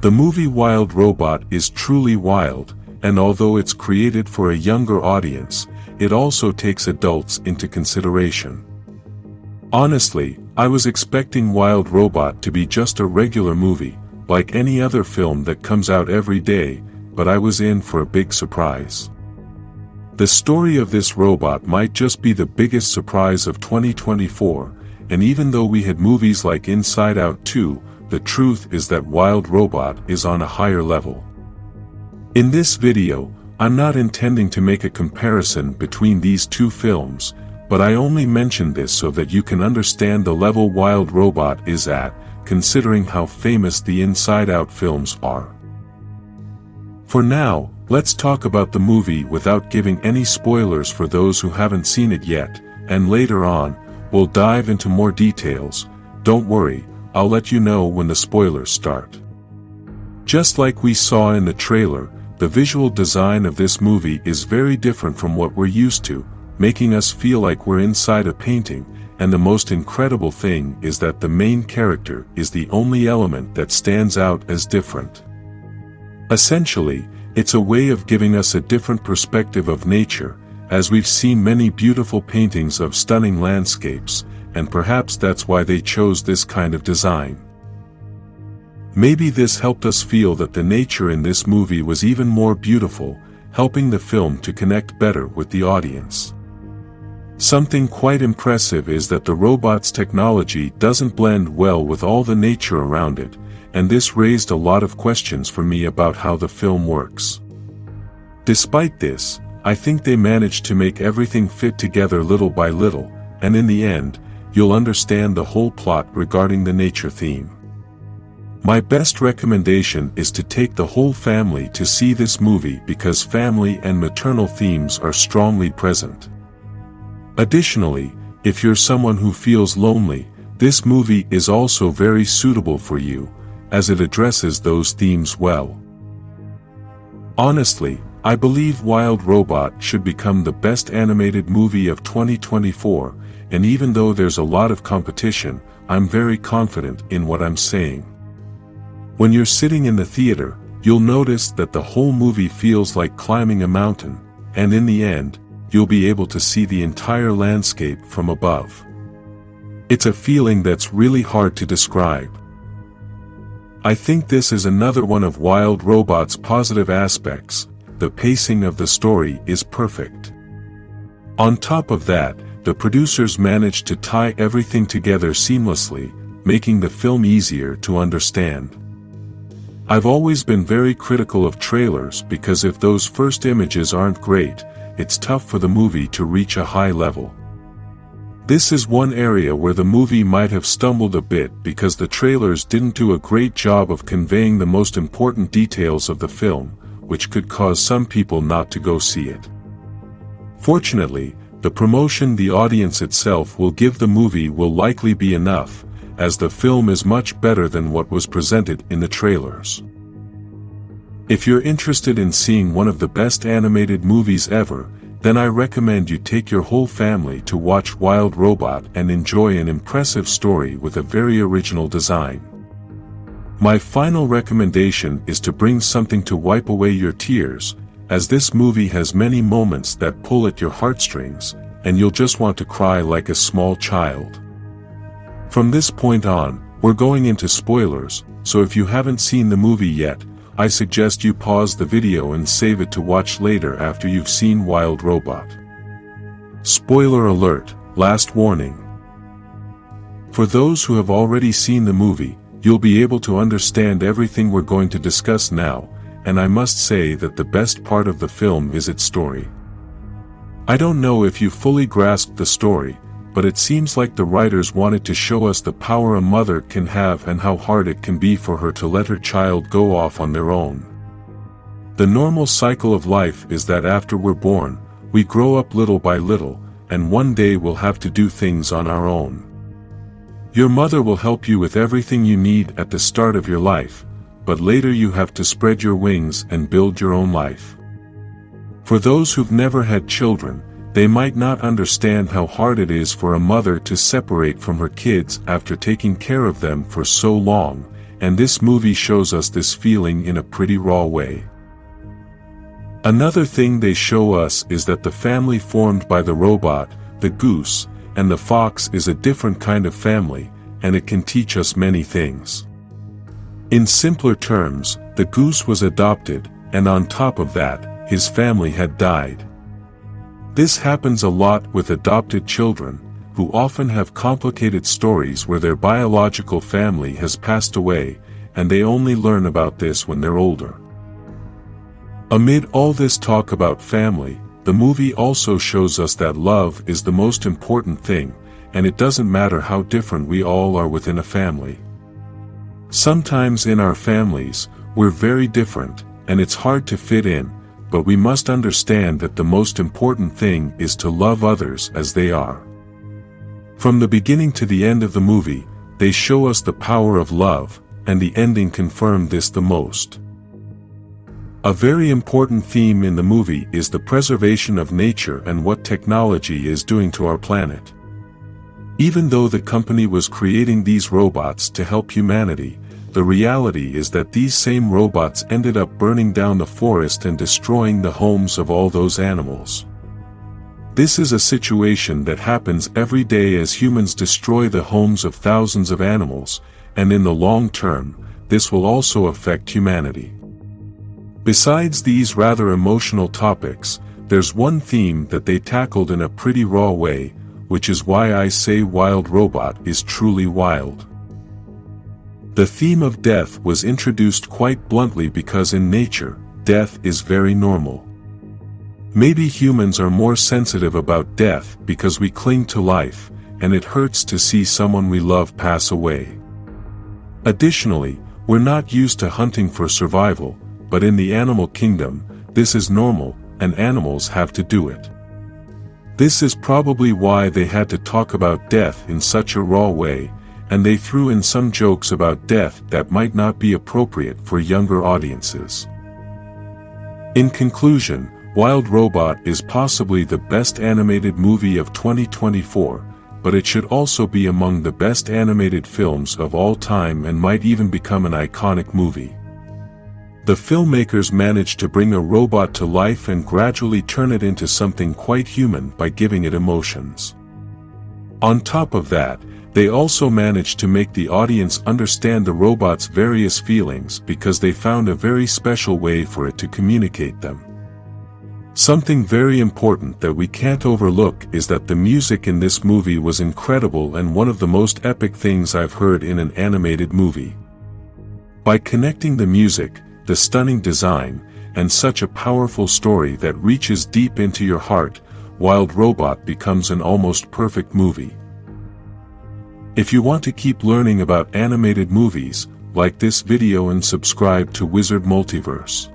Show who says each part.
Speaker 1: The movie Wild Robot is truly wild, and although it's created for a younger audience, it also takes adults into consideration. Honestly, I was expecting Wild Robot to be just a regular movie, like any other film that comes out every day, but I was in for a big surprise. The story of this robot might just be the biggest surprise of 2024, and even though we had movies like Inside Out 2, the truth is that Wild Robot is on a higher level. In this video, I'm not intending to make a comparison between these two films, but I only mention this so that you can understand the level Wild Robot is at, considering how famous the Inside Out films are. For now, let's talk about the movie without giving any spoilers for those who haven't seen it yet, and later on, we'll dive into more details. Don't worry, I'll let you know when the spoilers start. Just like we saw in the trailer, the visual design of this movie is very different from what we're used to, making us feel like we're inside a painting, and the most incredible thing is that the main character is the only element that stands out as different. Essentially, it's a way of giving us a different perspective of nature, as we've seen many beautiful paintings of stunning landscapes, and perhaps that's why they chose this kind of design. Maybe this helped us feel that the nature in this movie was even more beautiful, helping the film to connect better with the audience. Something quite impressive is that the robot's technology doesn't blend well with all the nature around it, and this raised a lot of questions for me about how the film works. Despite this, I think they managed to make everything fit together little by little, and in the end, you'll understand the whole plot regarding the nature theme. My best recommendation is to take the whole family to see this movie because family and maternal themes are strongly present. Additionally, if you're someone who feels lonely, this movie is also very suitable for you, as it addresses those themes well. Honestly, I believe Wild Robot should become the best animated movie of 2024, and even though there's a lot of competition, I'm very confident in what I'm saying. When you're sitting in the theater, you'll notice that the whole movie feels like climbing a mountain, and in the end, you'll be able to see the entire landscape from above. It's a feeling that's really hard to describe. I think this is another one of Wild Robot's positive aspects. The pacing of the story is perfect. On top of that, the producers managed to tie everything together seamlessly, making the film easier to understand. I've always been very critical of trailers because if those first images aren't great, it's tough for the movie to reach a high level. This is one area where the movie might have stumbled a bit because the trailers didn't do a great job of conveying the most important details of the film, which could cause some people not to go see it. Fortunately, the promotion the audience itself will give the movie will likely be enough, as the film is much better than what was presented in the trailers. If you're interested in seeing one of the best animated movies ever, then I recommend you take your whole family to watch Wild Robot and enjoy an impressive story with a very original design. My final recommendation is to bring something to wipe away your tears, as this movie has many moments that pull at your heartstrings, and you'll just want to cry like a small child. From this point on, we're going into spoilers, so if you haven't seen the movie yet, I suggest you pause the video and save it to watch later after you've seen Wild Robot. Spoiler alert, last warning. For those who have already seen the movie, you'll be able to understand everything we're going to discuss now, and I must say that the best part of the film is its story. I don't know if you fully grasped the story, but it seems like the writers wanted to show us the power a mother can have and how hard it can be for her to let her child go off on their own. The normal cycle of life is that after we're born, we grow up little by little, and one day we'll have to do things on our own. Your mother will help you with everything you need at the start of your life, but later you have to spread your wings and build your own life. For those who've never had children, they might not understand how hard it is for a mother to separate from her kids after taking care of them for so long, and this movie shows us this feeling in a pretty raw way. Another thing they show us is that the family formed by the robot, the goose, and the fox is a different kind of family, and it can teach us many things. In simpler terms, the goose was adopted, and on top of that, his family had died. This happens a lot with adopted children, who often have complicated stories where their biological family has passed away, and they only learn about this when they're older. Amid all this talk about family, the movie also shows us that love is the most important thing, and it doesn't matter how different we all are within a family. Sometimes in our families, we're very different, and it's hard to fit in, but we must understand that the most important thing is to love others as they are. From the beginning to the end of the movie, they show us the power of love, and the ending confirmed this the most. A very important theme in the movie is the preservation of nature and what technology is doing to our planet. Even though the company was creating these robots to help humanity, the reality is that these same robots ended up burning down the forest and destroying the homes of all those animals. This is a situation that happens every day as humans destroy the homes of thousands of animals, and in the long term, this will also affect humanity. Besides these rather emotional topics, there's one theme that they tackled in a pretty raw way, which is why I say Wild Robot is truly wild. The theme of death was introduced quite bluntly because in nature, death is very normal. Maybe humans are more sensitive about death because we cling to life, and it hurts to see someone we love pass away. Additionally, we're not used to hunting for survival, but in the animal kingdom, this is normal, and animals have to do it. This is probably why they had to talk about death in such a raw way, and they threw in some jokes about death that might not be appropriate for younger audiences. In conclusion, Wild Robot is possibly the best animated movie of 2024, but it should also be among the best animated films of all time and might even become an iconic movie. The filmmakers managed to bring a robot to life and gradually turn it into something quite human by giving it emotions. On top of that, they also managed to make the audience understand the robot's various feelings because they found a very special way for it to communicate them. Something very important that we can't overlook is that the music in this movie was incredible and one of the most epic things I've heard in an animated movie. By connecting the music, the stunning design, and such a powerful story that reaches deep into your heart, Wild Robot becomes an almost perfect movie. If you want to keep learning about animated movies, like this video and subscribe to Wizard Multiverse.